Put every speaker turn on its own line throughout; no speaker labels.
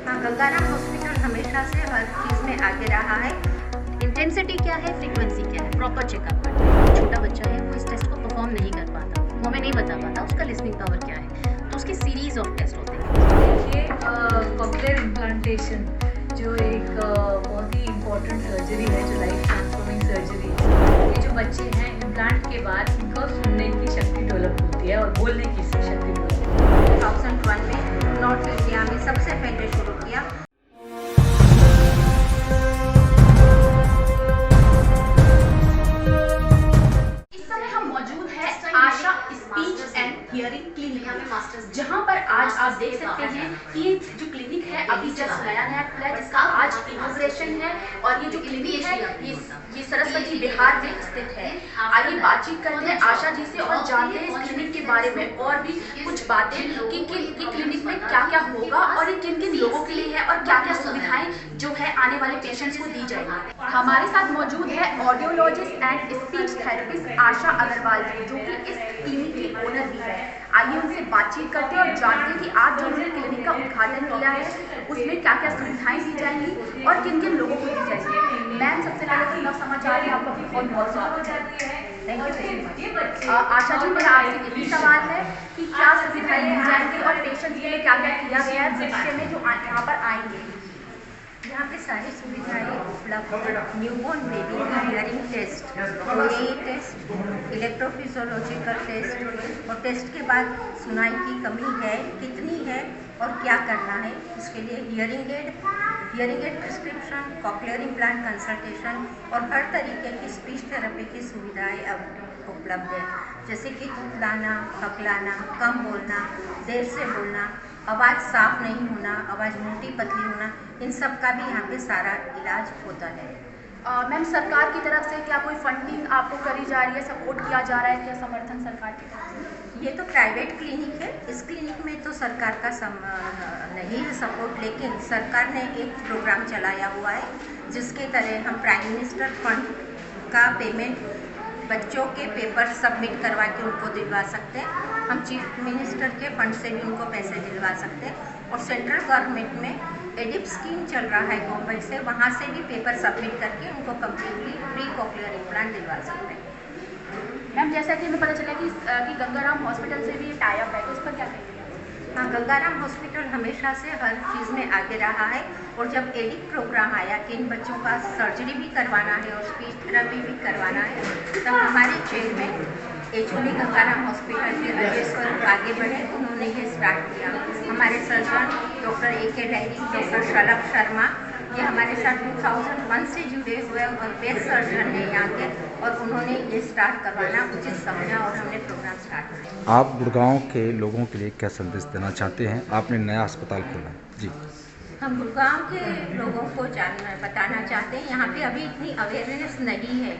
हाँ, गंगाराम हॉस्पिटल हमेशा से हर चीज़ में आगे रहा है।
इंटेंसिटी क्या है, फ्रीक्वेंसी क्या है, प्रॉपर चेकअप करते हैं। छोटा बच्चा है, वो इस टेस्ट को परफॉर्म नहीं कर पाता, वो हमें नहीं बता पाता उसका लिसनिंग पावर क्या है, तो उसकी सीरीज ऑफ टेस्ट होते हैं।
ये कॉक्लियर इम्प्लांटेशन जो एक बहुत ही इम्पोर्टेंट सर्जरी है, जो लाइफ ट्रांसफॉर्मिंग सर्जरी है। ये जो बच्चे हैं, इम्प्लांट के बाद इनको सुनने की शक्ति डेवलप होती है और बोलने की शक्ति डेवलप होती है।
2001 में नॉर्थ इंडिया में सबसे पहले शुरू किया।
इस समय हम मौजूद हैं आशा स्पीच एंड हियरिंग क्लिनिक में, जहां पर आज आप देख सकते हैं कि ये जो क्लिनिक है अभी जस्ट नया खुला है, जिसका आज इनॉग्रेशन है। और ये जो क्लिनिक है ये सरस्वती बिहार में स्थित है। आइए बातचीत करते हैं आशा जी से और जानते हैं इस क्लिनिक के बारे में और भी कुछ बातें कि क्लिनिक में क्या क्या होगा और ये किन किन लोगों के लिए है और क्या क्या सुविधाएं जो है आने वाले पेशेंट्स को दी जाएगी। हमारे साथ मौजूद है ऑडियोलॉजिस्ट एंड स्पीच थेरेपिस्ट आशा अग्रवाल जी, जो कि इस क्लिनिक की ओनर भी है। आइए उनसे बातचीत करते हैं और जानते हैं कि आज जो उन्होंने क्लिनिक का उद्घाटन किया है उसमें क्या क्या सुविधाएं दी जाएंगी और किन किन लोगों को दी जाएंगी। मैम, सबसे पहले तो नव समाचार में आपका बहुत बहुत स्वागत है। Thank you. आशा जी, मेरा आपसे यही सवाल है कि क्या सुविधाएं दी जाएंगी और पेशेंट्स के लिए क्या क्या किया गया है भविष्य में जो यहाँ पर आएंगे।
यहाँ पे सारी सुविधाएं उपलब्ध है। न्यूबॉर्न बेबी का हियरिंग टेस्ट, ए टेस्ट, इलेक्ट्रोफिजियोलॉजिकल टेस्ट और टेस्ट के बाद सुनाई की कमी है कितनी है और क्या करना है, उसके लिए hearing aid prescription, cochlear implant consultation और हर तरीके की स्पीच थेरेपी की सुविधाएं अब उपलब्ध है। जैसे कि तुतलाना, हकलाना, कम बोलना, देर से बोलना, आवाज़ साफ नहीं होना, आवाज़ मोटी पतली होना, इन सब का भी यहाँ पे सारा इलाज होता है।
मैम, सरकार की तरफ से क्या कोई फंडिंग आपको करी जा रही है, सपोर्ट किया जा रहा है, क्या समर्थन सरकार की तरफ से?
ये तो प्राइवेट क्लिनिक है, इस क्लिनिक में तो सरकार का नहीं है सपोर्ट, लेकिन सरकार ने एक प्रोग्राम चलाया हुआ है जिसके तहत हम प्राइम मिनिस्टर फंड का पेमेंट बच्चों के पेपर सबमिट करवा के उनको दिलवा सकते हैं। हम चीफ मिनिस्टर के फंड से भी उनको पैसे दिलवा सकते हैं और सेंट्रल गवर्नमेंट में एडिप स्कीम चल रहा है गवर्नमेंट से, वहाँ से भी पेपर सबमिट करके उनको कम्प्लीटली फ्री कॉक्लियर इम्प्लांट दिलवा सकते हैं।
मैम, जैसा कि हमें पता चला कि गंगाराम हॉस्पिटल से भी ये टाई अप है, तो उस पर क्या कहेंगे?
हाँ, गंगाराम हॉस्पिटल हमेशा से हर चीज़ में आगे रहा है और जब एडिप प्रोग्राम आया कि इन बच्चों का सर्जरी भी करवाना है और स्पीच थेरेपी भी करवाना है, तब हमारे चेयरमैन एचओडी गंगाराम हॉस्पिटल के अजय सर आगे बढ़े, उन्होंने ये स्टार्ट किया। हमारे सर्जन डॉक्टर ए.के. डायरी, डॉक्टर शलभ शर्मा, ये हमारे साथ 2001 से जुड़े हुए और बेस्ट सर्जन हैं यहाँ के, और उन्होंने ये स्टार्ट करवाना उचित समझा और हमने प्रोग्राम स्टार्ट किया।
आप गुड़गांव के लोगों के लिए क्या संदेश देना चाहते हैं? आपने नया अस्पताल खोला जी।
हम गुड़गांव के लोगों को बताना चाहते हैं, यहाँ पे अभी इतनी अवेयरनेस नहीं है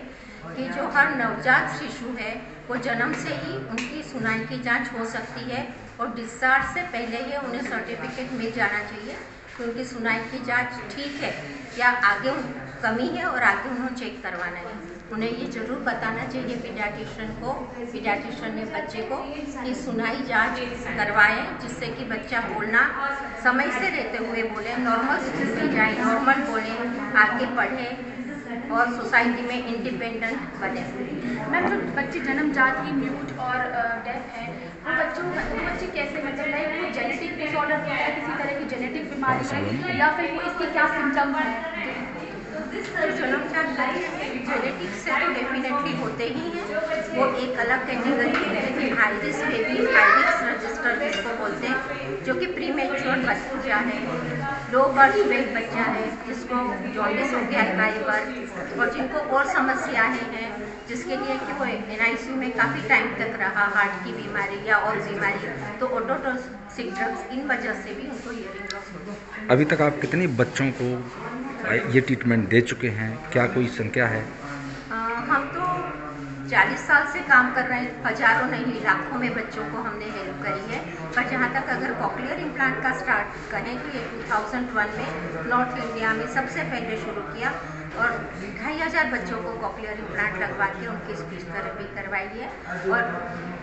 कि जो हर नवजात शिशु है वो जन्म से ही उनकी सुनाई की जांच हो सकती है और डिस्चार्ज से पहले ही उन्हें सर्टिफिकेट मिल जाना चाहिए कि उनकी सुनाई की जांच ठीक है या आगे कमी है और आगे उन्हें चेक करवाना है। उन्हें ये ज़रूर बताना चाहिए पीडियाट्रिशियन ने बच्चे को कि सुनाई जांच करवाएं, जिससे कि बच्चा बोलना समय से रहते हुए बोले, नॉर्मल स्कूल में जाए, नॉर्मल बोले, आगे पढ़े और सोसाइटी में इंडिपेंडेंट बने।
मैम, जो बच्चे जन्मजात ही म्यूट और डेफ है, वो बच्चे कैसे, मतलब लाइक कोई जेनेटिक डिसऑर्डर होता है, किसी तरह की जेनेटिक बीमारी है या फिर वो इसके क्या सिम्टम है?
जन्मजात जेनेटिक्स से तो डेफिनेटली होते ही हैं, वो एक अलग कैटेगरी है, लेकिन high risk baby, high risk register जिसको बोलते हैं, जो कि प्री मैच्योर बच्चा है, लो बर्थ वेट बच्चा है, जिसको जॉन्डिस हो गया है बाई बर्थ, और जिनको और समस्याएं हैं जिसके लिए कि वो NICU में काफ़ी टाइम तक रहा, हार्ट की बीमारी या और बीमारी, तो ओटोटॉक्सिक ड्रग्स, इन वजह से भी उनको हियरिंग लॉस होता है।
अभी तक आप कितने बच्चों को ये ट्रीटमेंट दे चुके हैं? क्या कोई संख्या है?
हम तो 40 साल से काम कर रहे हैं, हजारों नहीं लाखों में बच्चों को हमने हेल्प करी है। पर जहाँ तक अगर कॉक्लियर इम्प्लांट का स्टार्ट करें तो ये 2001 में नॉर्थ इंडिया में सबसे पहले शुरू किया और 2500 बच्चों को कॉक्लियर इम्प्लांट लगवा के उनकी स्पीच थेरेपी करवाई है और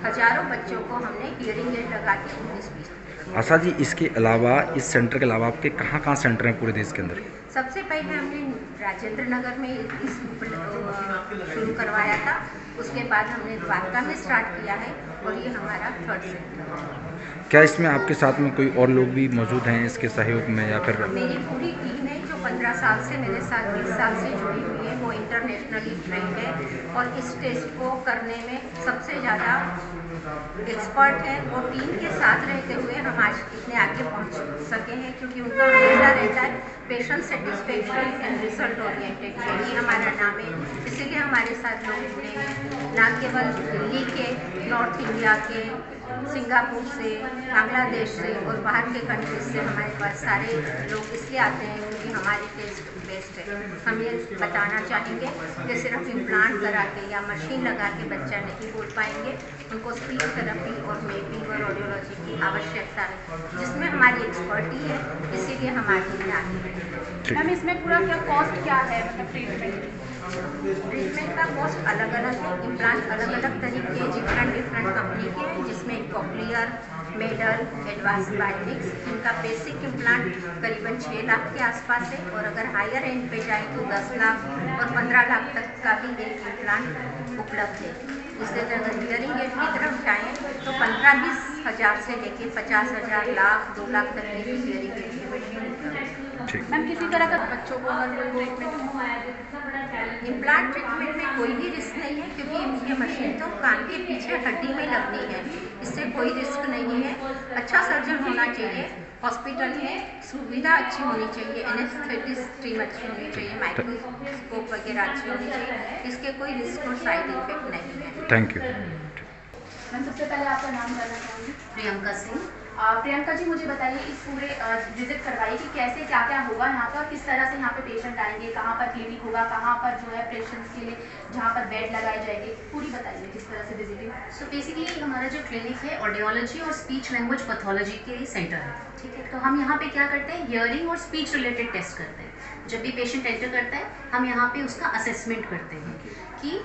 हजारों बच्चों को हमने हियरिंग एड लगा के उनकी स्पीच
आशा जी, इसके अलावा, इस सेंटर के अलावा आपके कहाँ कहाँ सेंटर हैं पूरे देश के अंदर?
सबसे पहले हमने राजेंद्र नगर में शुरू करवाया था, उसके बाद हमने द्वारका में स्टार्ट किया है और ये हमारा 3rd सेंटर है।
क्या इसमें आपके साथ में कोई और लोग भी मौजूद हैं इसके सहयोग में, या फिर?
मेरी पूरी टीम है जो 15 साल से मेरे साथ 20 साल से जुड़ी हुई है, वो इंटरनेशनली ट्रेंड है और इस टेस्ट को करने में सबसे ज़्यादा एक्सपर्ट है और टीम के साथ रहते हुए हम आज इतने आगे पहुंच सके हैं, क्योंकि उनका हमेशा रहता है patient satisfaction and result oriented, यही हमारा नाम है। इसीलिए हमारे साथ लोग जुड़े हैं, ना केवल दिल्ली के, नॉर्थ इंडिया के, सिंगापुर से, बांग्लादेश से और बाहर के कंट्रीज से हमारे पास सारे लोग इसलिए आते हैं क्योंकि हमारी टेस्ट बेस्ट है। हम ये बताना चाहेंगे कि सिर्फ इम्प्लांट करा के या मशीन लगा के बच्चा नहीं बोल पाएंगे, उनको स्पीच थेरेपी और मेकिंग और ऑडियोलॉजी की आवश्यकता है, जिसमें हमारी एक्सपर्टी है, इसीलिए हम आगे में आगे हैं।
मैम इसमें पूरा क्या कॉस्ट क्या है, मतलब
ट्रीटमेंट का कॉस्ट अलग अलग है, इम्प्लांट अलग अलग तरीके डिफरेंट कंपनी के हैं, जिसमें कॉक्लियर, मेडल, एडवांस बायोटिक्स, इनका बेसिक इम्प्लांट करीबन 6 लाख के आसपास है और अगर हायर एंड पे जाए तो 10 लाख और 15 लाख तक का भी एक इम्प्लांट उपलब्ध है। इससे अगर हियरिंग एड की तरफ जाएँ तो 15-20 हज़ार से लेके 50,000, लाख, 2 लाख तक की हियरिंग एड की मशीन उपलब्ध है।
मैम किसी तरह का बच्चों को अगर कोई ट्रीटमेंट,
इम्प्लांट ट्रीटमेंट में कोई भी रिस्क नहीं है, क्योंकि ये मशीन तो कान के पीछे हड्डी में लगनी है, इससे कोई रिस्क नहीं है। अच्छा सर्जन होना चाहिए, हॉस्पिटल में सुविधा अच्छी होनी चाहिए, एनेस्थेटिस्ट टीम अच्छी होनी चाहिए, माइक्रोस्कोप वगैरह अच्छी होनी चाहिए, इसके कोई रिस्क और साइड इफेक्ट नहीं है।
Thank you.
मैम सबसे पहले आपका नाम जानना चाहूँगी।
प्रियंका सिंह।
प्रियंका जी, मुझे बताइए इस पूरे विजिट करवाइए कि कैसे क्या क्या होगा यहाँ पर, किस तरह से यहाँ पे पेशेंट आएंगे, कहाँ पर क्लिनिक होगा, कहाँ पर जो है पेशेंट्स के लिए जहाँ पर बेड लगाए जाएंगे, पूरी बताइए किस तरह से विजिटिंग।
सो बेसिकली हमारा जो क्लिनिक है ऑडियोलॉजी और स्पीच लैंग्वेज पैथोलॉजी के सेंटर है, ठीक है। तो हम यहाँ पे क्या करते हैं, हियरिंग और स्पीच रिलेटेड टेस्ट करते हैं। जब भी पेशेंट एंटर करता है हम यहाँ पे उसका असेसमेंट करते हैं कि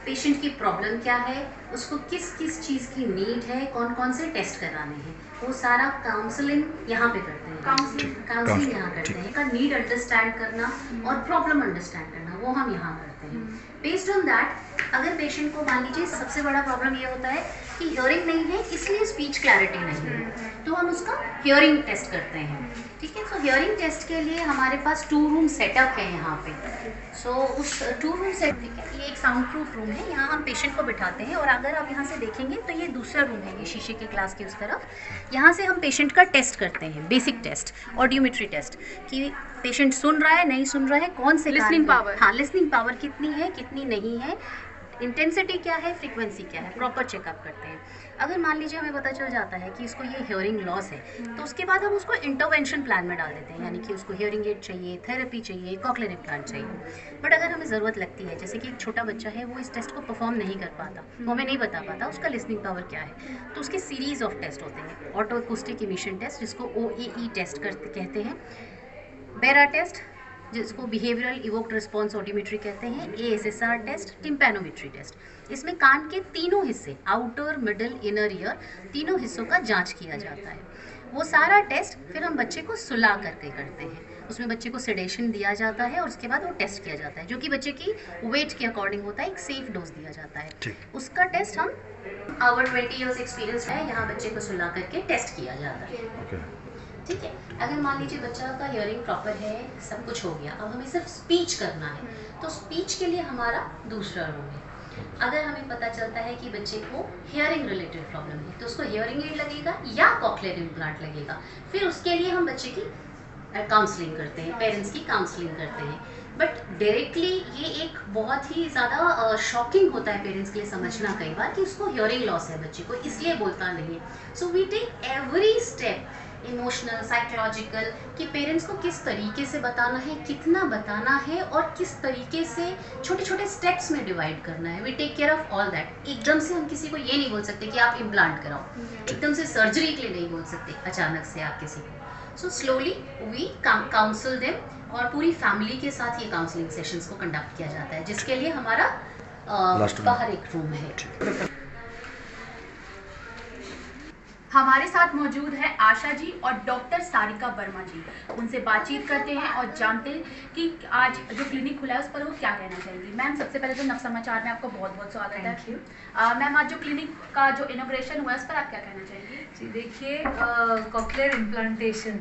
पेशेंट की प्रॉब्लम क्या है, उसको किस किस चीज़ की नीड है, कौन कौन से टेस्ट कराने हैं, वो सारा काउंसलिंग यहाँ पे करते हैं। काउंसलिंग यहाँ करते हैं, का नीड अंडरस्टैंड करना और प्रॉब्लम अंडरस्टैंड करना, वो हम यहाँ करते हैं। बेस्ड ऑन दैट, अगर पेशेंट को मान लीजिए सबसे बड़ा प्रॉब्लम ये होता है कि हियरिंग नहीं है, इसलिए स्पीच क्लैरिटी नहीं है, तो हम उसका हियरिंग टेस्ट करते हैं, ठीक है। तो हियरिंग टेस्ट के लिए हमारे पास 2 रूम सेटअप है यहाँ पे। सो उस 2 रूम सेट, ये एक साउंड प्रूफ रूम है, यहाँ हम पेशेंट को बिठाते हैं और अगर आप यहाँ से देखेंगे तो ये दूसरा रूम है, ये शीशे के ग्लास के उस तरफ। यहाँ से हम पेशेंट का टेस्ट करते हैं, बेसिक टेस्ट, ऑडियोमेट्री टेस्ट, कि पेशेंट सुन रहा है, नहीं सुन रहा है, कौन से
लिसनिंग पावर,
हाँ लिसनिंग पावर कितनी है, कितनी नहीं है, इंटेंसिटी क्या है, फ्रीक्वेंसी क्या है, प्रॉपर चेकअप करते हैं। अगर मान लीजिए हमें पता चल जाता है कि इसको ये हियरिंग लॉस है, तो उसके बाद हम उसको इंटरवेंशन प्लान में डाल देते हैं, यानी कि उसको हियरिंग एड चाहिए, थेरेपी चाहिए, कॉक्लियर इम्प्लांट चाहिए। बट अगर हमें ज़रूरत लगती है, जैसे कि एक छोटा बच्चा है, वो इस टेस्ट को परफॉर्म नहीं कर पाता, वो हमें नहीं बता पाता उसका लिसनिंग पावर क्या है, तो उसके सीरीज़ ऑफ टेस्ट होते हैं। ऑटो अकूस्टिक इमिशन टेस्ट, जिसको OAE टेस्ट कहते हैं, बेरा टेस्ट, जिसको बिहेवियरल इवोक्ड रिस्पॉन्स ऑडियोमेट्री कहते हैं, ASSR टेस्ट, टिम्पैनोमेट्री टेस्ट। इसमें कान के तीनों हिस्से, आउटर, मिडल, इनर ईयर, तीनों हिस्सों का जांच किया जाता है। वो सारा टेस्ट फिर हम बच्चे को सुला करके करते हैं, उसमें बच्चे को सेडेशन दिया जाता है और उसके बाद वो टेस्ट किया जाता है, जो कि बच्चे की वेट के अकॉर्डिंग होता है, एक सेफ डोज दिया जाता है। उसका टेस्ट हम, आवर 20 ईयर्स एक्सपीरियंस है, यहाँ बच्चे को सुला करके टेस्ट किया जाता है, ठीक है। अगर मान लीजिए बच्चा का हियरिंग प्रॉपर है, सब कुछ हो गया, अब हमें सिर्फ स्पीच करना है, तो स्पीच के लिए हमारा दूसरा रूम है। अगर हमें पता चलता है कि बच्चे को हियरिंग रिलेटेड प्रॉब्लम है, तो उसको हियरिंग एड लगेगा या कॉक्लियर इम्प्लांट लगेगा, फिर उसके लिए हम बच्चे की काउंसलिंग करते हैं, पेरेंट्स की काउंसलिंग करते हैं। बट डायरेक्टली ये एक बहुत ही ज़्यादा शॉकिंग होता है पेरेंट्स के लिए समझना कई बार कि उसको हियरिंग लॉस है बच्चे को, इसलिए बोलता नहीं है। So we take every step, emotional, psychological, कि पेरेंट्स को किस तरीके से बताना है, कितना बताना है और किस तरीके से छोटे छोटे स्टेप्स में डिवाइड करना है। We take care of all that. एकदम से हम किसी को ये नहीं बोल सकते कि आप इम्प्लांट कराओ, एकदम से सर्जरी के लिए नहीं बोल सकते अचानक से आप किसी को। So slowly we counsel them और पूरी फैमिली के साथ ये काउंसलिंग सेशंस को कंडक्ट किया जाता है, जिसके लिए हमारा बाहर एक रूम है।
हमारे साथ मौजूद है आशा जी और डॉक्टर सारिका वर्मा जी। उनसे बातचीत करते हैं और जानते हैं कि आज जो क्लिनिक खुला है उस पर वो क्या कहना चाहेंगी। मैम, सबसे पहले तो नव समाचार में आपको बहुत बहुत स्वागत है।
थैंक यू
मैम, आज जो क्लिनिक का जो इनॉग्रेशन हुआ है उस पर आप क्या कहना चाहेंगी?
जी, देखिए, कॉक्लियर इम्प्लांटेशन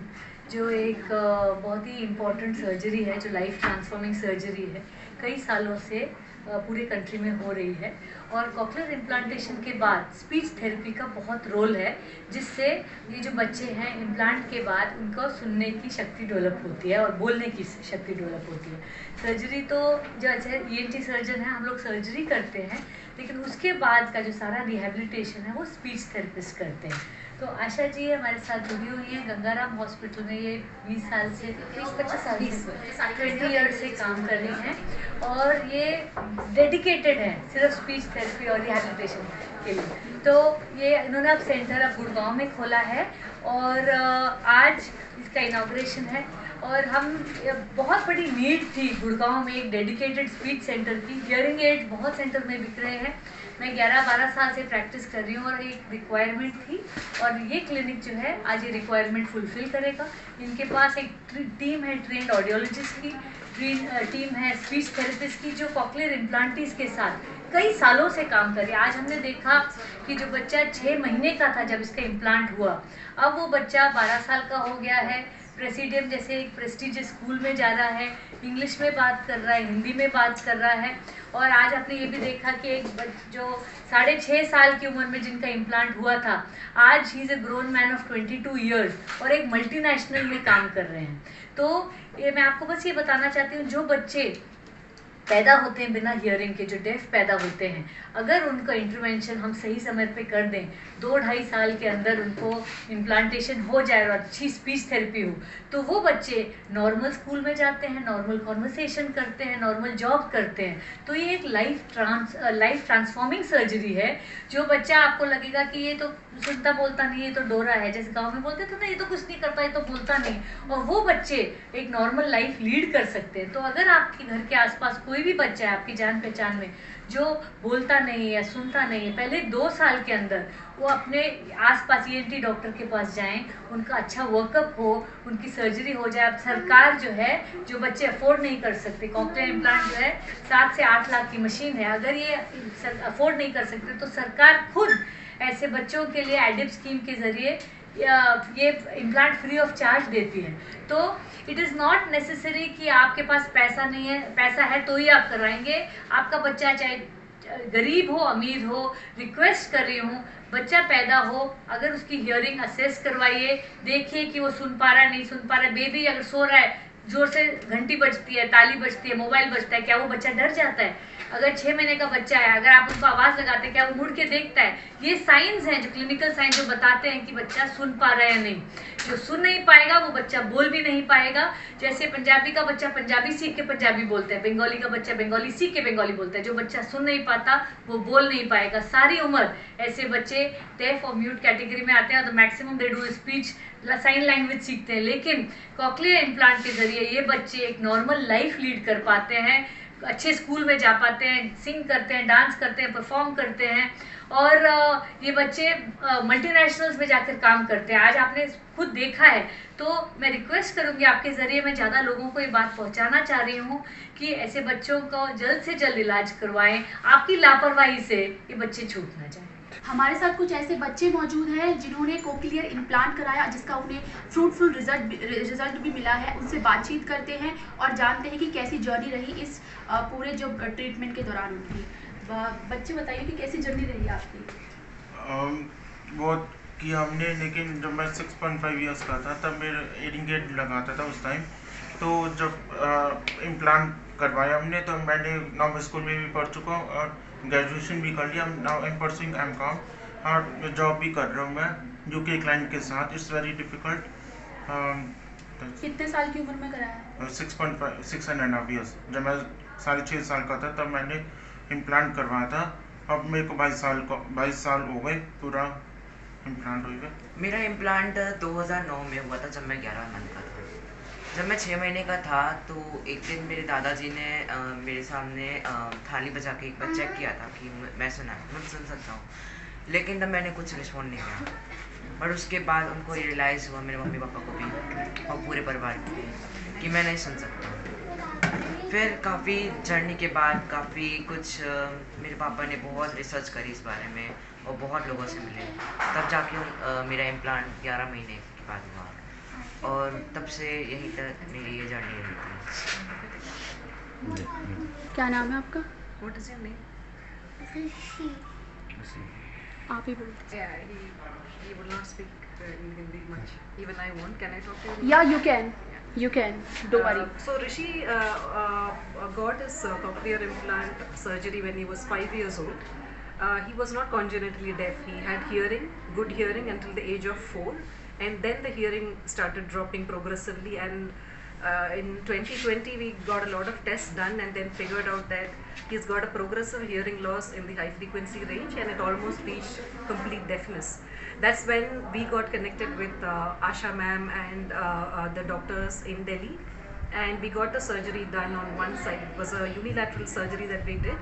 जो एक बहुत ही इम्पॉर्टेंट सर्जरी है, जो लाइफ ट्रांसफॉर्मिंग सर्जरी है, कई सालों से पूरे कंट्री में हो रही है। और कॉक्लियर इम्प्लांटेशन के बाद स्पीच थेरेपी का बहुत रोल है, जिससे ये जो बच्चे हैं इम्प्लांट के बाद उनको सुनने की शक्ति डेवलप होती है और बोलने की शक्ति डेवलप होती है। सर्जरी तो जो अच्छा ENT सर्जन है, हम लोग सर्जरी करते हैं, लेकिन उसके बाद का जो सारा रिहेबिलिटेशन है वो स्पीच थेरेपिस्ट करते हैं। तो आशा जी हमारे साथ जुड़ी हुई हैं गंगाराम हॉस्पिटल में। ये 20 साल से 20 ईयर्स से काम कर रही हैं और ये डेडिकेटेड है सिर्फ स्पीच थेरेपी और रिहेबिलिटेशन के लिए। तो ये इन्होंने अब सेंटर अब गुड़गांव में खोला है और आज इसका इनॉग्रेशन है। और हम बहुत बड़ी नीड थी गुड़गांव में एक डेडिकेटेड स्पीच सेंटर की। हियरिंग एड बहुत सेंटर में बिक रहे हैं। मैं 11-12 साल से प्रैक्टिस कर रही हूँ और एक रिक्वायरमेंट थी और ये क्लिनिक जो है आज ये रिक्वायरमेंट फुलफिल करेगा। इनके पास एक टीम है ट्रेंड ऑडियोलॉजिस्ट की, टीम है स्पीच थेरेपिस्ट की, जो कॉक्लियर इम्प्लांटीज के साथ कई सालों से काम कर रही है। आज हमने देखा कि जो बच्चा 6 महीने का था जब इसका इम्प्लांट हुआ, अब वो बच्चा 12 साल का हो गया है। प्रेसिडेंट जैसे एक प्रेस्टिजियस स्कूल में जा रहा है, इंग्लिश में बात कर रहा है, हिंदी में बात कर रहा है। और आज आपने ये भी देखा कि एक जो 6.5 साल की उम्र में जिनका इम्प्लांट हुआ था, आज he is a grown man of 22 years और एक मल्टीनेशनल में काम कर रहे हैं। तो ये मैं आपको बस ये बताना चाहती हूँ, जो बच्चे पैदा होते हैं बिना हियरिंग के, जो डेफ पैदा होते हैं, अगर उनका इंटरवेंशन हम सही समय पे कर दें, 2-2.5 साल के अंदर उनको इम्प्लांटेशन हो जाए और अच्छी स्पीच थेरेपी हो, तो वो बच्चे नॉर्मल स्कूल में जाते हैं, नॉर्मल कॉन्वर्सेशन करते हैं, नॉर्मल जॉब करते हैं। तो ये एक लाइफ ट्रांसफॉर्मिंग सर्जरी है। जो बच्चा आपको लगेगा कि ये तो सुनता बोलता नहीं, ये तो डोरा है, जैसे गाँव में बोलते थे ना, ये तो कुछ नहीं करता, ये तो बोलता नहीं, और वो बच्चे एक नॉर्मल लाइफ लीड कर सकते हैं। तो अगर आपके घर के आसपास कोई भी बच्चा है आपकी जान पहचान में जो बोलता नहीं है, सुनता नहीं है, पहले 2 साल के अंदर वो अपने आसपास ENT डॉक्टर के पास जाएं, उनका अच्छा वर्कअप हो, उनकी सर्जरी हो जाए। अब सरकार जो है, जो बच्चे अफोर्ड नहीं कर सकते, कॉक्लियर इम्प्लांट जो है 7 से 8 लाख की मशीन है, अगर ये अफोर्ड नहीं कर सकते तो सरकार खुद ऐसे बच्चों के लिए एडिप स्कीम के ज़रिए ये इम्प्लांट फ्री ऑफ चार्ज देती है। तो इट इज़ नॉट नेसेसरी कि आपके पास पैसा नहीं है, पैसा है तो ही आप करवाएंगे। आपका बच्चा चाहे गरीब हो अमीर हो, रिक्वेस्ट कर रही हूँ, बच्चा पैदा हो, अगर उसकी हियरिंग असेस करवाइए, देखिए कि वो सुन पा रहा है नहीं सुन पा रहा है। बेबी अगर सो रहा है, जोर से घंटी बजती है, ताली बजती है, मोबाइल बजता है, क्या वो बच्चा डर जाता है? अगर 6 महीने का बच्चा है, अगर आप उनको आवाज़ लगाते हैं, क्या वो मुड़ के देखता है? ये साइंस हैं, जो क्लिनिकल साइंस जो बताते हैं कि बच्चा सुन पा रहा है या नहीं। जो सुन नहीं पाएगा वो बच्चा बोल भी नहीं पाएगा। जैसे पंजाबी का बच्चा पंजाबी सीख के पंजाबी बोलता है, बंगाली का बच्चा बंगाली सीख के बंगाली बोलता है। जो बच्चा सुन नहीं पाता वो बोल नहीं पाएगा। सारी उम्र ऐसे बच्चे डेफ और म्यूट कैटेगरी में आते हैं, तो maximum they do speech sign language सीखते हैं। लेकिन कॉक्लियर इम्प्लांट के जरिए ये बच्चे एक नॉर्मल लाइफ लीड कर पाते हैं, अच्छे स्कूल में जा पाते हैं, सिंग करते हैं, डांस करते हैं, परफॉर्म करते हैं, और ये बच्चे मल्टीनेशनल्स में जाकर काम करते हैं। आज आपने खुद देखा है। तो मैं रिक्वेस्ट करूंगी आपके ज़रिए, मैं ज़्यादा लोगों को ये बात पहुंचाना चाह रही हूँ कि ऐसे बच्चों को जल्द से जल्द इलाज करवाएं। आपकी लापरवाही से ये बच्चे छूट ना जाएं।
हमारे साथ कुछ ऐसे बच्चे मौजूद हैं जिन्होंने कोक्लियर इम्प्लांट कराया, जिसका उन्हें फ्रूटफुल रिजल्ट भी मिला है। उनसे बातचीत करते हैं और जानते हैं कि कैसी जर्नी रही इस पूरे जो ट्रीटमेंट के दौरान उनकी। बच्चे बताइए कि कैसी जर्नी रही आपकी?
बहुत किया हमने, लेकिन जब मैं 6.5 ईयर्स का था तब मेरा हियरिंग एड लगाता था उस टाइम। तो जब इम्प्लांट करवाया हमने तो मैंने नॉर्मल स्कूल में भी पढ़ चुका हूँ और ग्रेजुएशन भी कर लिया। Now I am pursuing MCom और जॉब भी कर रहा हूँ मैं UK क्लाइंट के साथ। It's very difficult.
कितने साल की उम्र में कराया?
6.5 ईयर्स। जब मैं 6.5 साल का था तब मैंने इम्प्लांट करवाया था। अब मेरे को 22 साल हो गए पूरा इम्प्लांट हुए।
मेरा इम्प्लांट 2009 में हुआ था, जब मैं 11 मंथ का था। जब मैं 6 महीने का था तो एक दिन मेरे दादाजी ने मेरे सामने थाली बजा के एक बार चेक किया था कि मैं सुन सकता हूँ, लेकिन तब मैंने कुछ रिस्पॉन्ड नहीं किया। और उसके बाद उनको रियलाइज़ हुआ, मेरे मम्मी पापा को भी और पूरे परिवार को भी, कि मैं नहीं सुन सकता। फिर काफ़ी जर्नी के बाद काफ़ी कुछ मेरे पापा ने बहुत रिसर्च करी इस बारे में और बहुत लोगों से मिले, तब जाके मेरा इम्प्लांट 11 महीने के बाद हुआ और तब से यहीं तक मेरी ये जर्नी रही थी।
क्या नाम है आपका?
What is your name?
आप ही बोलो।
Yeah, he will not speak in Hindi much. Even I won't. Can I talk to you?
या you can, you can, don't worry.
So Rishi got his cochlear implant surgery when he was 5 years old. He was not congenitally deaf. He had hearing, good hearing until the age of 4, and then the hearing started dropping progressively. And in 2020, we got a lot of tests done, and then figured out that he's got a progressive hearing loss in the high frequency range, and it almost reached complete deafness. That's when we got connected with Asha ma'am and the doctors in Delhi, and we got the surgery done on one side. It was a unilateral surgery that we did,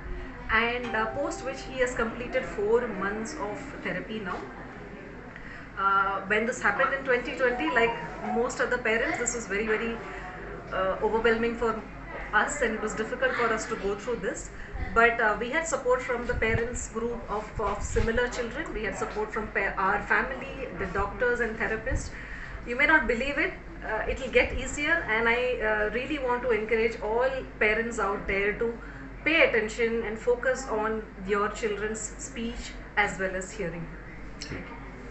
and post which he has completed 4 months of therapy now. When this happened in 2020, like most other parents, this was very, very overwhelming for us, and it was difficult for us to go through this. But we had support from the parents group of similar children. We had support from our family, the doctors and therapists. You may not believe it, it will get easier, and I really want to encourage all parents out there to pay attention and focus on your children's speech as well as hearing.